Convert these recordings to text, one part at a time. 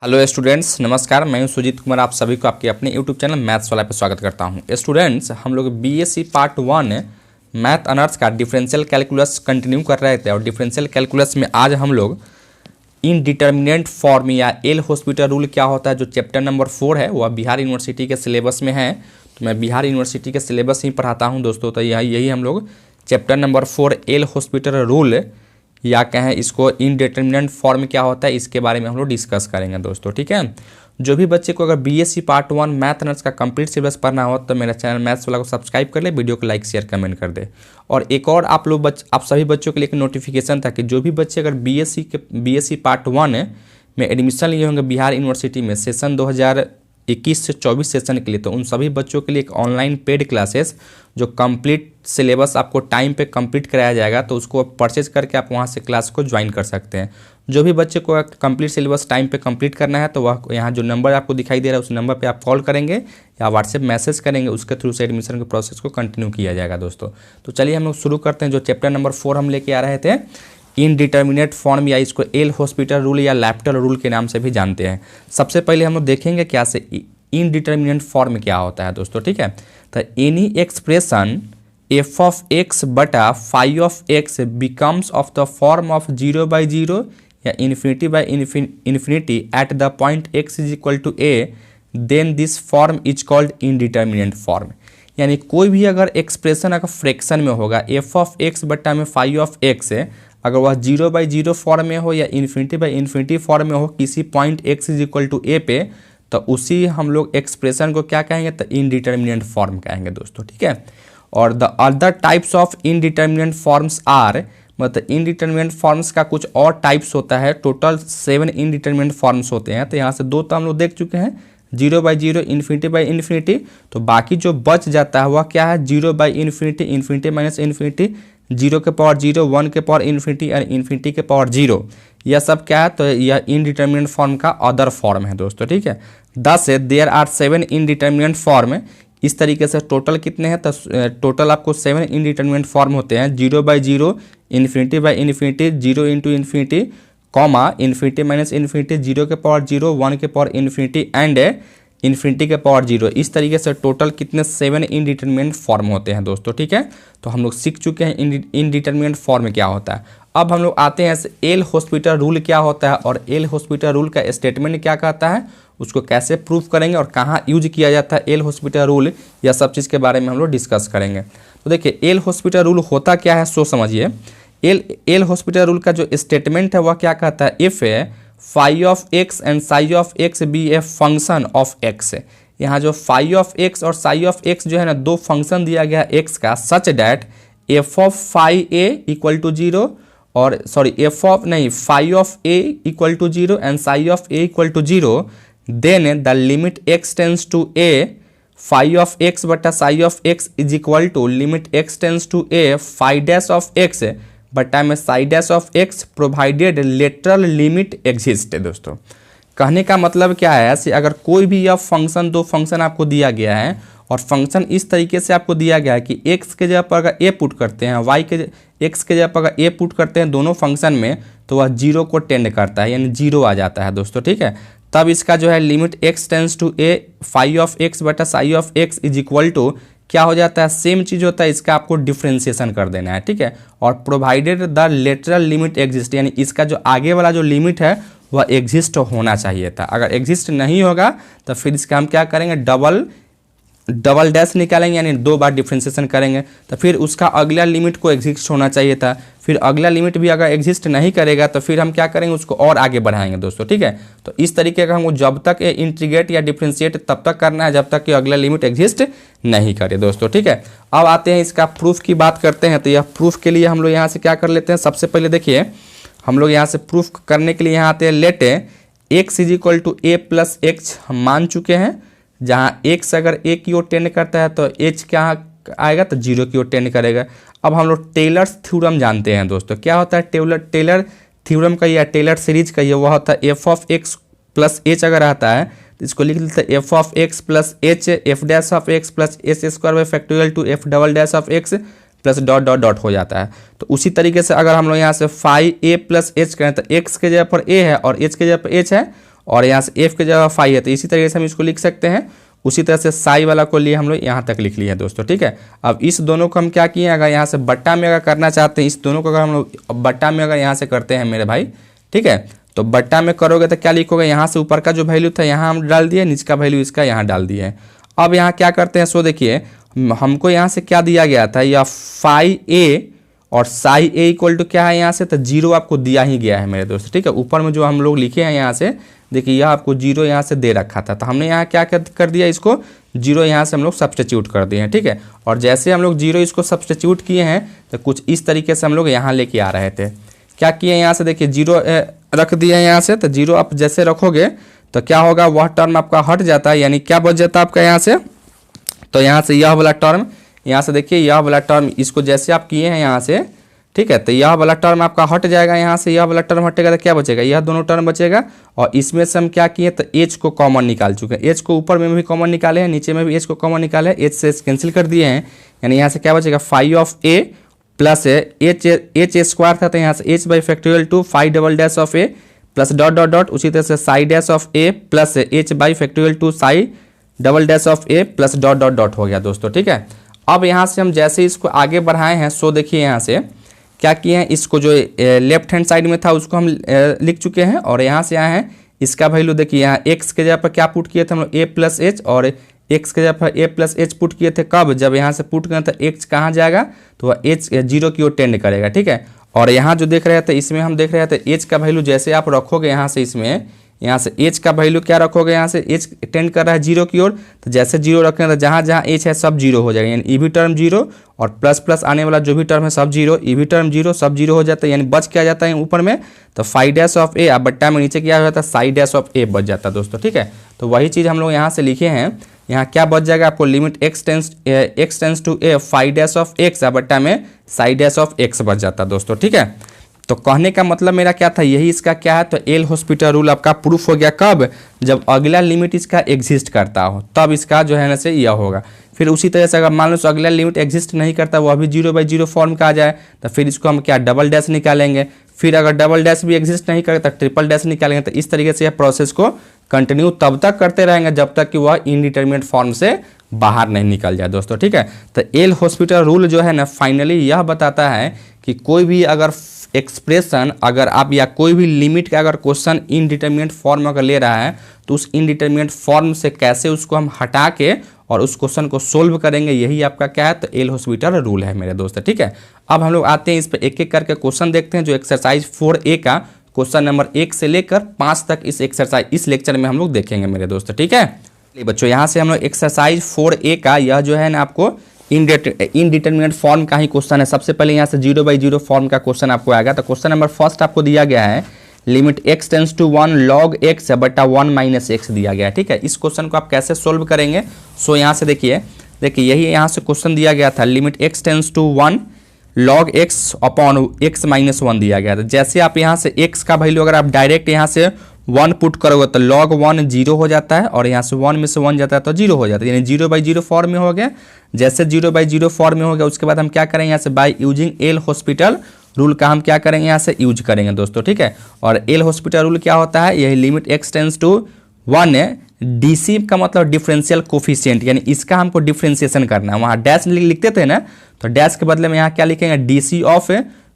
Hello students, नमस्कार। मैं हूं सुजीत कुमार। आप सभी को आपके अपने यूट्यूब चैनल मैथ्स वाला पे स्वागत करता हूं। स्टूडेंट्स, हम लोग बीएससी पार्ट 1 मैथ ऑनर्स का डिफरेंशियल कैलकुलस कंटिन्यू कर रहे थे और डिफरेंशियल कैलकुलस में आज हम लोग इनडिटर्मिनेंट फॉर्म या एल हॉस्पिटल रूल क्या होता है, जो चैप्टर नंबर 4 है, वह बिहार यूनिवर्सिटी के सिलेबस में है। तो मैं बिहार यूनिवर्सिटी के सिलेबस ही पढ़ाता हूँ दोस्तों। तो यही हम लोग chapter number 4 L hospital rule या कहें इसको इनडिटर्मिनेंट फॉर्म क्या होता है, इसके बारे में हम लोग डिस्कस करेंगे दोस्तों। ठीक है, जो भी बच्चे को अगर बीएससी पार्ट 1 मैथ ऑनर्स का कंप्लीट सिलेबस पढ़ना हो तो मेरा चैनल मैथ्स वाला को सब्सक्राइब कर ले, वीडियो को लाइक शेयर कमेंट कर दे। और एक और आप सभी बच्चों के लिए एक नोटिफिकेशन था कि जो भी बच्चे अगर बीएससी पार्ट 1 में एडमिशन लिए होंगे बिहार यूनिवर्सिटी में सेशन 2021 से 24 सेशन के लिए, तो उन सभी बच्चों के लिए एक ऑनलाइन पेड क्लासेस जो कंप्लीट सिलेबस आपको टाइम पे कंप्लीट कराया जाएगा, तो उसको परचेज करके आप वहाँ से क्लास को ज्वाइन कर सकते हैं। जो भी बच्चे को कंप्लीट सिलेबस टाइम पे कंप्लीट करना है तो वह यहाँ जो नंबर आपको दिखाई दे रहा है उस नंबर पे आप कॉल करेंगे या व्हाट्सएप मैसेज करेंगे, उसके थ्रू से एडमिशन के प्रोसेस को कंटिन्यू किया जाएगा दोस्तों। तो चलिए हम लोग शुरू करते हैं। जो चैप्टर नंबर 4 हम लेके आ रहे थे, इनडिटर्मिनेट फॉर्म या इसको एल हॉस्पिटल रूल या लैप्टल रूल के नाम से भी जानते हैं। सबसे पहले हम लोग देखेंगे क्या से इनडिटर्मिनेट फॉर्म क्या होता है दोस्तों। ठीक है, तो any expression F of x बटा phi of X becomes of the form of 0/0 या infinity by infinity at the point x is equal to A, then this form is called indeterminate form. यानी कोई भी अगर expression अगर fraction में होगा, F of x बटा में फाई ऑफ एक्स है, अगर वह 0/0 फॉर्म में हो या इन्फिनिटी बाई इन्फिनिटी फॉर्म में हो किसी point x is equal to a पे, तो उसी हम लोग एक्सप्रेशन को क्या कहेंगे, तो इनडिटर्मिनेट फॉर्म कहेंगे दोस्तों। ठीक है, और the other types of indeterminate forms are, मतलब इनडिटर्मिनेट फॉर्म्स का कुछ और टाइप्स होता है। टोटल 7 इनडिटर्मिनेट फॉर्म्स होते हैं। तो यहाँ से 2 तो हम लोग देख चुके हैं, 0/0, इन्फिनिटी बाई इन्फिनिटी। तो बाकी जो बच जाता है वह क्या है, 0/इन्फिनिटी, इन्फिनिटी माइनस इन्फिनिटी, 0 के पावर 0, 1 के पावर इन्फिनिटी और इन्फिनिटी के पावर 0। यह सब क्या है, तो यह इनडिटर्मिनेट फॉर्म का अदर फॉर्म है दोस्तों। ठीक है, 10 है, देयर आर 7 इनडिटर्मिनेट फॉर्म। इस तरीके से टोटल कितने हैं, तो टोटल आपको 7 इनडिटर्मिनेट फॉर्म होते हैं। 0/0, infinity by infinity, 0 into infinity, comma infinity minus infinity, 0 के पावर 0, 1 के पावर इन्फिनिटी एंड इन्फिनिटी के पावर 0। इस तरीके से टोटल कितने 7 इनडिटर्मिनेट फॉर्म होते हैं दोस्तों। ठीक है, तो हम लोग सीख चुके हैं इनडिटर्मिनेट फॉर्म क्या होता है। अब हम लोग आते हैं एल हॉस्पिटल रूल क्या होता है और एल हॉस्पिटल रूल का स्टेटमेंट क्या कहता है, उसको कैसे प्रूव करेंगे और कहाँ यूज किया जाता है एल हॉस्पिटल रूल, या सब चीज़ के बारे में हम लोग डिस्कस करेंगे। तो देखिए, एल हॉस्पिटल रूल होता क्या है सो समझिए। एल हॉस्पिटल रूल का जो स्टेटमेंट है वह क्या कहता है, if phi of x and psi of x be a function of x. यहाँ जो फाई ऑफ एक्स और साई ऑफ एक्स जो है ना, 2 फंक्शन दिया गया है एक्स का, such that f of phi a equal to 0 और phi of a equal to 0 and psi of a equal to 0, then the limit x tends to a phi of x बटा psi of x is equal to limit x tends to a phi dash of x बटा में psi dash of x provided lateral limit exist. दोस्तों, कहने का मतलब क्या है, ऐसे अगर कोई भी यह फंक्शन 2 फंक्शन आपको दिया गया है और फंक्शन इस तरीके से आपको दिया गया है कि एक्स के जगह पर अगर ए पुट करते हैं, वाई के एक्स के जगह पर अगर ए पुट करते हैं दोनों फंक्शन में, तो वह 0 को टेंड करता है, यानी 0 आ जाता है दोस्तों। ठीक है, तब इसका जो है limit x tends to a phi of x बटा psi of x is equal to क्या हो जाता है, सेम चीज़ होता है, इसका आपको डिफ्रेंशिएशन कर देना है। ठीक है, और provided the lateral limit exist, यानी इसका जो आगे वाला जो लिमिट है वह एग्जिस्ट होना चाहिए था। अगर एग्जिस्ट नहीं होगा तो फिर इसका हम क्या करेंगे, डबल डैश निकालेंगे, यानी 2 बार डिफ्रेंशिएशन करेंगे, तो फिर उसका अगला लिमिट को एग्जिस्ट होना चाहिए था। फिर अगला लिमिट भी अगर एग्जिस्ट नहीं करेगा तो फिर हम क्या करेंगे, उसको और आगे बढ़ाएंगे दोस्तों। ठीक है, तो इस तरीके का हमको जब तक इंटीग्रेट या डिफ्रेंशिएट तब तक करना है जब तक कि अगला लिमिट एग्जिस्ट नहीं करे दोस्तों। ठीक है, अब आते हैं इसका प्रूफ की बात करते हैं। तो यह प्रूफ के लिए हम लोग यहाँ से क्या कर लेते हैं, सबसे पहले देखिए हम लोग यहाँ से प्रूफ करने के लिए यहाँ आते हैं, let x is equal to a plus x हम मान चुके हैं। जहाँ एक्स अगर ए की ओर टेंड करता है तो एच क्या आएगा, तो 0 की ओर टेंड करेगा। अब हम लोग टेलर्स थ्योरम जानते हैं दोस्तों। क्या होता है टेलर थ्योरम का या टेलर सीरीज का, ये वह होता है F of x plus H अगर आता है तो इसको लिख लेते हैं F of x plus H F dash of x plus S square by factorial to F double dash of x plus dot dot dot हो जाता है। तो उसी तरीके से अगर हम लोग यहाँ से फाई ए प्लस एच करें तो एक्स के जगह पर ए है और एच के जगह पर एच है, और यहाँ से एफ की जगह फाई है, तो इसी तरीके से हम इसको लिख सकते हैं। उसी तरह से साई वाला को लिए हम लोग यहाँ तक लिख लिए हैं दोस्तों, ठीक है। अब इस दोनों को हम क्या किए, अगर यहाँ से बट्टा में अगर करना चाहते हैं, इस दोनों को अगर हम लोग बट्टा में अगर यहाँ से करते हैं मेरे भाई, ठीक है, तो बट्टा में करोगे तो क्या लिखोगे, यहाँ से ऊपर का जो वैल्यू था यहाँ हम डाल दिए, नीचे का वैल्यू इसका यहाँ डाल दिए हैं। अब यहाँ क्या करते हैं, सो देखिए हमको यहाँ से क्या दिया गया था, या फाई ए और साई ए इक्वल टू क्या है यहाँ से, तो 0 आपको दिया ही गया है मेरे दोस्त, ठीक है। ऊपर में जो हम लोग लिखे हैं यहाँ से देखिए, यह आपको 0 यहाँ से दे रखा था, तो हमने यहाँ क्या कर दिया, इसको 0 यहाँ से हम लोग सब्स्टिट्यूट कर दिए हैं, ठीक है। और जैसे हम लोग 0 इसको सब्स्टिट्यूट किए हैं तो कुछ इस तरीके से हम लोग यहाँ लेके आ रहे थे। क्या किए यहाँ से देखिए 0 रख दिए हैं यहाँ से, तो 0 आप जैसे रखोगे तो क्या होगा, वह टर्म आपका हट जाता है, यानी क्या बच जाता है आपका यहाँ से, तो यहाँ से यह वाला टर्म, यहाँ से देखिए यह वाला टर्म, इसको जैसे आप किए हैं यहाँ से, ठीक है, तो यह वाला टर्म आपका हट जाएगा, यहाँ से यह वाला टर्म हटेगा तो क्या बचेगा, यह दोनों टर्म बचेगा। और इसमें से हम क्या किए, तो एच को कॉमन निकाल चुके हैं, एच को ऊपर में भी कॉमन निकाले हैं, नीचे में भी एच को कॉमन निकाले हैं, एच से कैंसिल कर दिए हैं, यानी यहाँ से क्या बचेगा, phi of a plus h square था, तो यहाँ से h by factorial two phi double dash of a plus dot dot dot, उसी तरह से psi dash of a plus h by factorial two psi double dash of a plus dot dot dot हो गया दोस्तों, ठीक है। अब यहाँ से हम जैसे इसको आगे बढ़ाए हैं, सो देखिए यहाँ से क्या किए हैं, इसको जो लेफ्ट हैंड साइड में था उसको हम लिख चुके हैं, और यहाँ से आए हैं, इसका वैल्यू देखिए यहाँ एक्स के जगह पर क्या पुट किए थे हम लोग, ए प्लस एच, और एक्स के जगह पर ए प्लस एच पुट किए थे, कब, जब यहाँ से पुट करें तो एक्स कहाँ जाएगा, तो वह एच 0 की ओर टेंड करेगा, ठीक है। और यहाँ जो देख रहे थे, इसमें हम देख रहे थे एच का वैल्यू जैसे आप रखोगे यहाँ से, इसमें यहाँ से एच का वैल्यू क्या रखोगे, यहाँ से एच टेंड कर रहा है 0 की ओर, तो जैसे 0 रखेंगे तो जहाँ जहाँ एच है सब 0 हो जाएगा, यानी ई भी टर्म 0 और प्लस प्लस आने वाला जो भी टर्म है सब 0, ई भी टर्म 0 सब 0 हो जाता है, यानी बच क्या जाता है ऊपर में, तो फाई डैश ऑफ ए, अब बट्टा में नीचे क्या हो जाता है, साई डैश ऑफ ए बच जाता है दोस्तों, ठीक है। तो वही चीज़ हम लोग यहाँ से लिखे हैं, यहाँ क्या बच जाएगा आपको, limit x tends to a phi dash of x, बट्टा में साई डैश ऑफ एक्स बच जाता है दोस्तों, ठीक है। तो कहने का मतलब मेरा क्या था, यही इसका क्या है, तो एल हॉस्पिटल रूल आपका प्रूफ हो गया कब, जब अगला लिमिट इसका एग्जिस्ट करता हो, तब इसका जो है ना से यह होगा। फिर उसी तरह से अगर मान लो तो अगला लिमिट एग्जिस्ट नहीं करता, वो अभी 0/0 फॉर्म का आ जाए, तो फिर इसको हम क्या डबल डैश निकालेंगे, फिर अगर डबल डैश भी एग्जिस्ट नहीं करे तो ट्रिपल डैश निकालेंगे। तो इस तरीके से यह प्रोसेस को कंटिन्यू तब तक करते रहेंगे जब तक कि वह इनडिटरमिनेट फॉर्म से बाहर नहीं निकल जाए दोस्तों, ठीक है। तो एल हॉस्पिटल रूल जो है ना फाइनली यह बताता है कि कोई भी अगर एक्सप्रेशन, अगर आप या कोई भी लिमिट का अगर क्वेश्चन इनडिटरमिनेट फॉर्म अगर ले रहा है, तो उस इनडिटरमिनेट फॉर्म से कैसे उसको हम हटा के और उस क्वेश्चन को सोल्व करेंगे, यही आपका क्या है, तो एल हॉस्पिटल रूल है मेरे दोस्त, ठीक है। अब हम लोग आते हैं इस पर एक एक करके क्वेश्चन देखते हैं, जो एक्सरसाइज 4A का क्वेश्चन नंबर 1 से लेकर 5 तक इस एक्सरसाइज इस लेक्चर में हम लोग देखेंगे मेरे दोस्त, ठीक है। बच्चों यहाँ से हम लोग एक्सरसाइज 4A का यह जो है ना आपको इनडिटरमिनेट फॉर्म का ही क्वेश्चन है। सबसे पहले यहाँ से 0/0 फॉर्म का क्वेश्चन आपको आएगा। तो क्वेश्चन नंबर फर्स्ट आपको दिया गया है, limit x tends to 1 log x बटा 1 माइनस एक्स दिया गया है, ठीक है। इस क्वेश्चन को आप कैसे सोल्व करेंगे, सो यहाँ से देखिए यही यहाँ से क्वेश्चन दिया गया था, limit x tends to 1 log x upon x minus 1 दिया गया था। जैसे आप यहाँ से x का वैल्यू अगर आप डायरेक्ट यहाँ से 1 पुट करोगे तो log 1 0 हो जाता है, और यहाँ से 1 में से 1 जाता है तो 0 हो जाता है, यानी 0/0 फॉर्म में हो गया। जैसे 0/0 फॉर्म में हो गया, उसके बाद हम क्या करेंगे, यहाँ से by using L hospital rule का हम क्या करेंगे, यहाँ से यूज करेंगे दोस्तों, ठीक है। और एल हॉस्पिटल रूल क्या होता है, यही लिमिट x टेंस टू 1 है, डीसी का मतलब डिफरेंशियल कोफिशिएंट, यानी इसका हमको डिफरेंशिएशन करना है। वहाँ डैश लिखते थे ना, तो डैश के बदले में यहाँ क्या लिखेंगे, डीसी ऑफ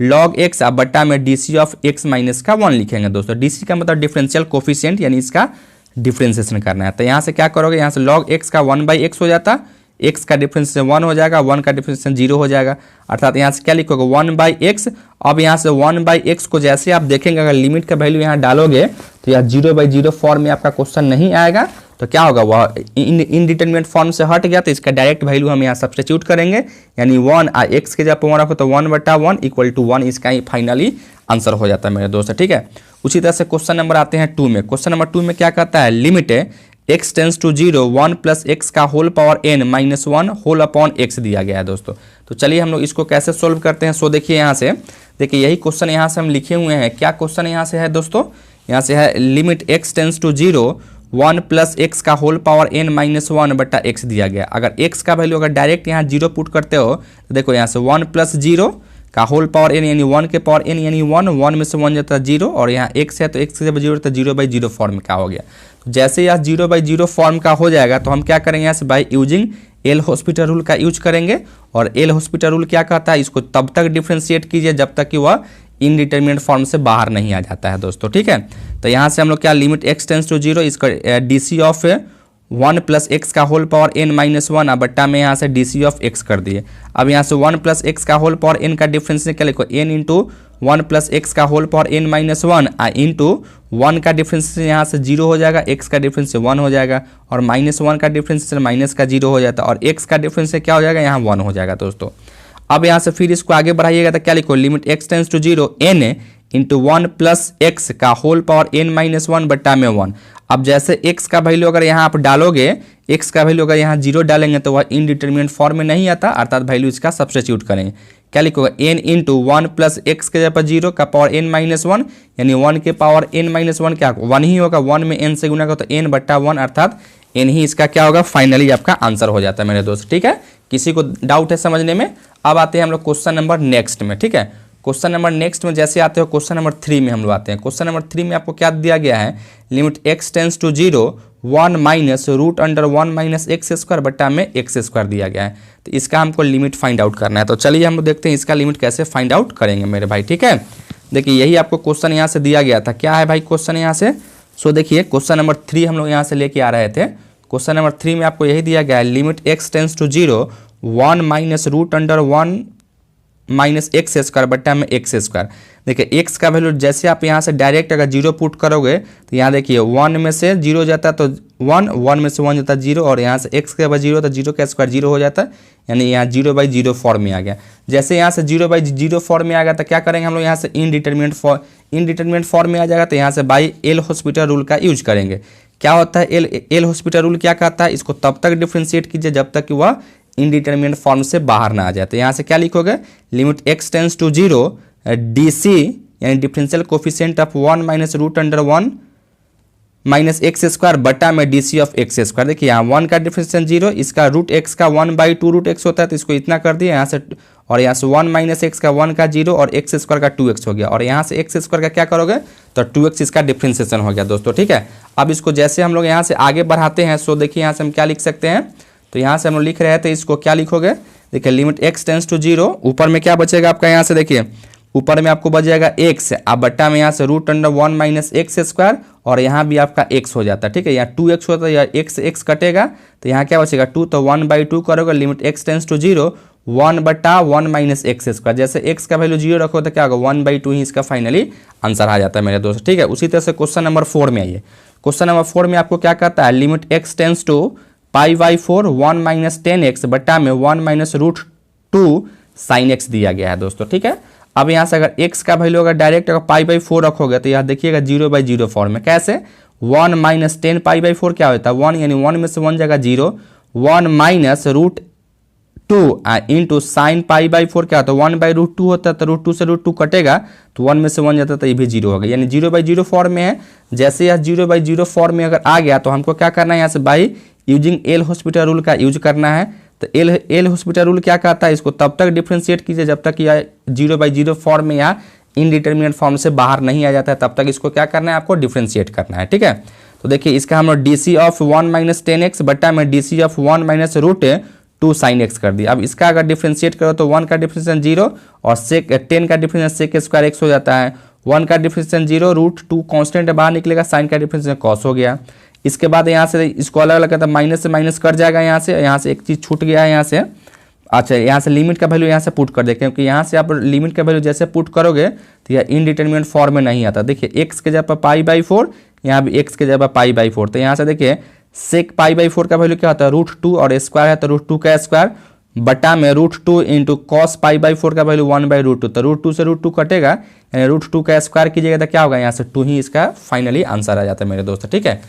log x अब बट्टा में डीसी ऑफ x माइनस का 1 लिखेंगे दोस्तों। डीसी का मतलब डिफरेंशियल कोफिशिएंट, यानी इसका डिफरेंशिएशन करना है। तो यहाँ से क्या करोगे, यहाँ से log x का 1/x हो जाता, x का डिफरेंशिएशन 1 हो जाएगा, 1 का डिफरेंशिएशन 0 हो जाएगा, अर्थात यहाँ से क्या लिखोगे 1/x। अब यहाँ से 1/x को जैसे आप देखेंगे, अगर लिमिट का वैल्यू यहाँ डालोगे तो यह 0/0 फॉर्म में आपका क्वेश्चन नहीं आएगा, तो क्या होगा, वह इनडिटरमिनेट फॉर्म से हट गया, तो इसका डायरेक्ट वैल्यू हम यहाँ सब्स्टिट्यूट करेंगे, यानी 1 x के जब 1 रखो तो 1/1 इक्वल टू 1, इसका ही फाइनली आंसर हो जाता है मेरे दोस्त, ठीक है। उसी तरह से क्वेश्चन नंबर आते हैं 2 में। क्वेश्चन नंबर 2 में क्या कहता है, limit x tends to 0 1 plus x का whole power n minus 1 whole upon x दिया गया है दोस्तों। तो चलिए हम लोग इसको कैसे सोल्व करते हैं। सो देखिए यहाँ से यही क्वेश्चन यहाँ से हम लिखे हुए हैं। क्या क्वेश्चन यहाँ से है दोस्तों, यहाँ से है limit x tends to 0 1 plus x का होल पावर n माइनस 1 बटा x दिया गया। अगर x का वैल्यू अगर डायरेक्ट यहाँ 0 पुट करते हो तो देखो यहाँ से 1 प्लस 0 का होल पावर n यानी 1 के पावर n यानी 1, 1 में से 1 जाता है 0 और यहाँ x है तो x से जब 0 तो 0/0 फॉर्म का हो गया। तो जैसे यह 0/0 फॉर्म का हो जाएगा तो हम क्या करेंगे यहाँ से by using L hospital rule का यूज करेंगे। और एल हॉस्पिटल रूल क्या कहता है, इसको तब तक डिफ्रेंशिएट कीजिए जब तक कि वह इनडिटरमिनेट फॉर्म से बाहर नहीं आ जाता है दोस्तों, ठीक है। तो यहाँ से हम लोग क्या लिमिट x टेंस टू 0 इसका डी ऑफ 1 + x का होल पावर n-1 बट्टा में यहाँ से डी ऑफ x कर दिए। अब यहाँ से 1 + x का होल पावर n का डिफरेंस क्या लिखो, n इंटू 1 + x का होल पावर n-1 इंटू 1 का डिफरेंस यहाँ से 0 हो जाएगा, x का डिफरेंस से 1 हो जाएगा और -1 का डिफरेंस से माइनस का 0 हो जाता है और x का डिफरेंस से क्या हो जाएगा, यहाँ 1 हो जाएगा दोस्तों। अब यहाँ से फिर इसको आगे बढ़ाइएगा तो क्या लिखो, limit x tends to 0 n into 1 + x का होल पावर n-1 बट्टा में 1। अब जैसे x का वैल्यू अगर यहाँ आप डालोगे, x का वैल्यू अगर यहाँ 0 डालेंगे तो वह इनडिटरमिनेट फॉर्म में नहीं आता, अर्थात वैल्यू इसका सब्स्टिट्यूट करेंगे। क्या लिखोगे, n इंटू 1 + x के जगह 0 का पावर n-1 यानी 1 के पावर n-1 क्या 1 ही होगा, 1 में n से गुना का तो n बट्टा 1 अर्थात n ही इसका क्या होगा, फाइनली आपका आंसर हो जाता है मेरे दोस्त, ठीक है। किसी को डाउट है समझने में? अब आते हैं हम लोग क्वेश्चन नंबर नेक्स्ट में, ठीक है। क्वेश्चन नंबर नेक्स्ट में जैसे आते हो क्वेश्चन नंबर 3 में हम लोग आते हैं। क्वेश्चन नंबर 3 में आपको क्या दिया गया है, limit x tends to 0 1 minus root under 1 minus x square बट्टा में एक्स स्क्वायर दिया गया है। तो इसका हमको लिमिट फाइंड आउट करना है। तो चलिए हम लोग देखते हैं इसका लिमिट कैसे फाइंड आउट करेंगे मेरे भाई, ठीक है। देखिए यही आपको क्वेश्चन यहाँ से दिया गया था। क्या है भाई क्वेश्चन यहाँ से, सो देखिए क्वेश्चन नंबर 3 हम लोग यहाँ से लेके आ रहे थे। क्वेश्चन नंबर 3 में आपको यही दिया गया है, limit x tends to 0 1 minus root under 1 minus x square बट्टा में एक्स स्क्वायर। देखिए x का वैल्यू जैसे आप यहाँ से डायरेक्ट अगर 0 पुट करोगे तो यहाँ देखिए 1 में से 0 जाता है तो 1, 1 में से 1 जाता है 0 और यहाँ से x के बाद 0 तो 0 का स्क्वायर 0 हो जाता है, यानी यहाँ 0/0 फॉर्म में आ गया। जैसे यहाँ से 0/0 फॉर्म में आ गया तो क्या करेंगे हम लोग, यहाँ से इनडिटरमिनेट फॉर्म में आ जाएगा तो यहाँ से बाई एल हॉस्पिटल रूल का यूज करेंगे। क्या होता है एल हॉस्पिटल रूल क्या कहता है, इसको तब तक डिफ्रेंशिएट कीजिए जब तक कि वह इनडिटरमिनेट फॉर्म से बाहर ना आ जाए। तो यहाँ से क्या लिखोगे, limit x tends to 0 dc यानी differential coefficient of 1 minus root under 1 minus x square बटा में डी ऑफ एक्स स्क्वायर। देखिए यहाँ 1 का डिफरेंशियल 0, इसका रूट x का 1/2 रूट x होता है तो इसको इतना कर दिया यहाँ से, और यहाँ से 1 माइनस एक्स का 1 का 0 और एक्स स्क्वायर का 2x हो गया और यहाँ से एक्स स्क्वायर का क्या करोगे तो 2x इसका डिफरेंशिएशन हो गया दोस्तों, ठीक है। अब इसको जैसे हम लोग यहाँ से आगे बढ़ाते हैं, सो देखिए यहाँ से हम क्या लिख सकते हैं, तो यहाँ से हम लोग लिख रहे हैं तो इसको क्या लिखोगे, देखिए लिमिट x टेंस टू 0 ऊपर में क्या बचेगा आपका, यहाँ से देखिए ऊपर में आपको बच जाएगा x, अब बट्टा में यहाँ से root under 1 minus x square और यहाँ भी आपका x हो जाता है, ठीक है। यहाँ 2x होता है, या x कटेगा तो यहाँ क्या बचेगा 2, तो 1/2 करोगे, limit x tends to 0 1/1 minus x square. जैसे x का वैल्यू 0 रखो तो क्या होगा 1/2 ही इसका फाइनली आंसर आ जाता है मेरे दोस्त, ठीक है। उसी तरह से क्वेश्चन नंबर 4 में आइए। क्वेश्चन नंबर 4 में आपको क्या कहता है, limit x tends to π/4 1 minus 10x बट्टा में 1 माइनस रूट 2 साइन x दिया गया है दोस्तों, ठीक है। अब यहाँ से अगर x का वैल्यू अगर डायरेक्ट अगर π/4 रखोगे तो यहाँ देखिएगा 0/0 फॉर्म में। कैसे, 1 माइनस 10 π/4 क्या होता है 1, यानी 1 में से 1 जगह 0, 1 माइनस रूट 2 इंटू साइन π/4 क्या होता है 1/√2 होता है, तो √2 से √2 कटेगा तो 1 में से 1 जाता है तो ये भी 0 होगा, यानी 0/0 फॉर्म में है। जैसे यह 0/0 फॉर्म में अगर आ गया तो हमको क्या करना है, यहाँ से by using L hospital rule का यूज करना है। तो एल हॉस्पिटल रूल क्या कहता है, इसको तब तक डिफ्रेंशिएट कीजिए जब तक यह 0/0 फॉर्म में या इनडिटरमिनेट फॉर्म से बाहर नहीं आ जाता है, तब तक इसको क्या करना है आपको डिफ्रेंशिएट करना है, ठीक है। तो देखिए इसका हम लोग डी ऑफ 1 माइनस 10x बट्टा में d of 1 minus root 2 sine x कर दिया। अब इसका अगर डिफ्रेंशिएट करो तो 1 का डिफ्रेंशिएशन 0 और 10 का डिफ्रेंशिएशन सेक स्क्वायर x हो जाता है, 1 का डिफ्रेंशिएशन 0 √2 कांस्टेंट बाहर निकलेगा, साइन का डिफ्रेंशिएशन कॉस हो गया। इसके बाद यहाँ से इसको अलग अलग करता माइनस से माइनस कर जाएगा, यहाँ से एक चीज़ छूट गया है यहाँ से। अच्छा यहाँ से लिमिट का वैल्यू यहाँ से पुट कर दे, क्योंकि यहाँ से आप लिमिट का वैल्यू जैसे पुट करोगे तो यह इनडिटरमिनेट फॉर्म में नहीं आता। देखिए x के जगह पर π/4, यहाँ भी x के जगह पर π/4, तो यहाँ से देखिए सेक π/4 का वैल्यू क्या होता है √2 और स्क्वायर है तो √2 का स्क्वायर बटा में √2 इंटू कॉस π/4 का वैल्यू 1/√2, तो √2 से √2 कटेगा, यानी √2 का स्क्वायर कीजिएगा तो क्या होगा यहाँ से 2 ही इसका फाइनली आंसर आ जाता है मेरे दोस्त, ठीक है।